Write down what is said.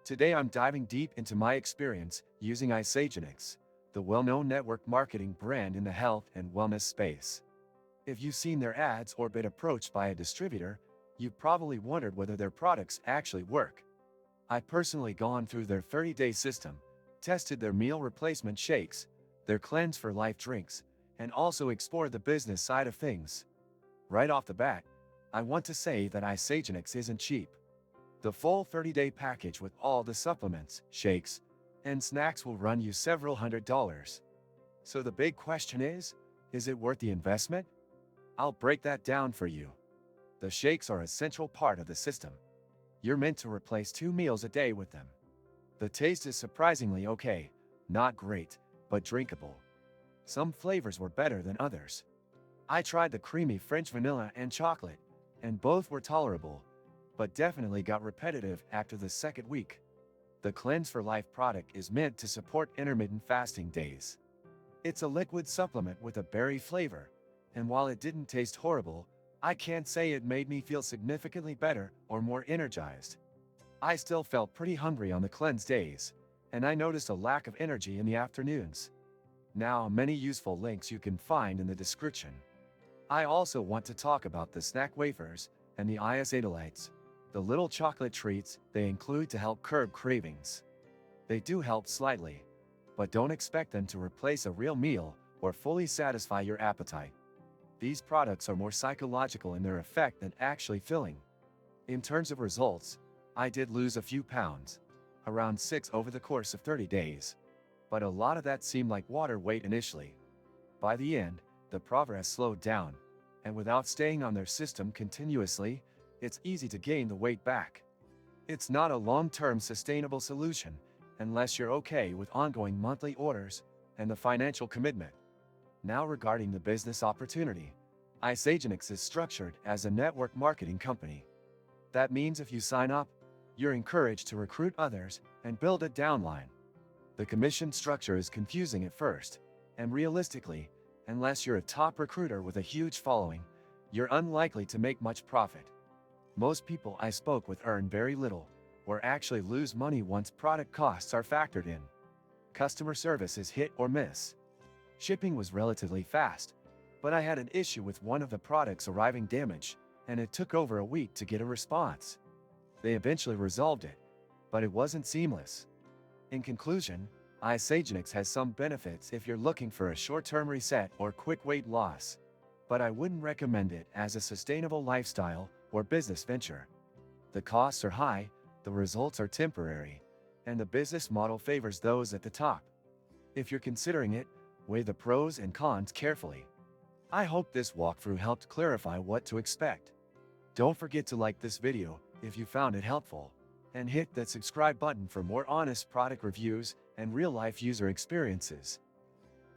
Today I'm diving deep into my experience using Isagenix, the well-known network marketing brand in the health and wellness space. If you've seen their ads or been approached by a distributor, you've probably wondered whether their products actually work. I personally gone through their 30-day system, tested their meal replacement shakes, their cleanse for life drinks, and also explored the business side of things. Right off the bat, I want to say that Isagenix isn't cheap. The full 30-day package with all the supplements, shakes, and snacks will run you several $100s. So the big question is it worth the investment? I'll break that down for you. The shakes are a central part of the system. You're meant to replace 2 meals a day with them. The taste is surprisingly okay, not great, but drinkable. Some flavors were better than others. I tried the creamy French vanilla and chocolate, and both were tolerable, but definitely got repetitive after the second week. The Cleanse for Life product is meant to support intermittent fasting days. It's a liquid supplement with a berry flavor, and while it didn't taste horrible, I can't say it made me feel significantly better or more energized. I still felt pretty hungry on the cleanse days, and I noticed a lack of energy in the afternoons. Now, many useful links you can find in the description. I also want to talk about the snack wafers and the Isagenix, the little chocolate treats they include to help curb cravings. They do help slightly, but don't expect them to replace a real meal or fully satisfy your appetite. These products are more psychological in their effect than actually filling. In terms of results, I did lose a few pounds, around 6 over the course of 30 days. But a lot of that seemed like water weight initially. By the end, the progress slowed down, and without staying on their system continuously, it's easy to gain the weight back. It's not a long-term sustainable solution unless you're okay with ongoing monthly orders and the financial commitment. Now regarding the business opportunity, Isagenix is structured as a network marketing company. That means if you sign up, you're encouraged to recruit others and build a downline. The commission structure is confusing at first, and realistically, unless you're a top recruiter with a huge following, you're unlikely to make much profit. Most people I spoke with earn very little, or actually lose money once product costs are factored in. Customer service is hit or miss. Shipping was relatively fast, but I had an issue with one of the products arriving damaged, and it took over a week to get a response. They eventually resolved it, but it wasn't seamless. In conclusion, Isagenix has some benefits if you're looking for a short-term reset or quick weight loss, but I wouldn't recommend it as a sustainable lifestyle or business venture. The costs are high, the results are temporary, and the business model favors those at the top. If you're considering it, weigh the pros and cons carefully. I hope this walkthrough helped clarify what to expect. Don't forget to like this video if you found it helpful, and hit that subscribe button for more honest product reviews and real-life user experiences.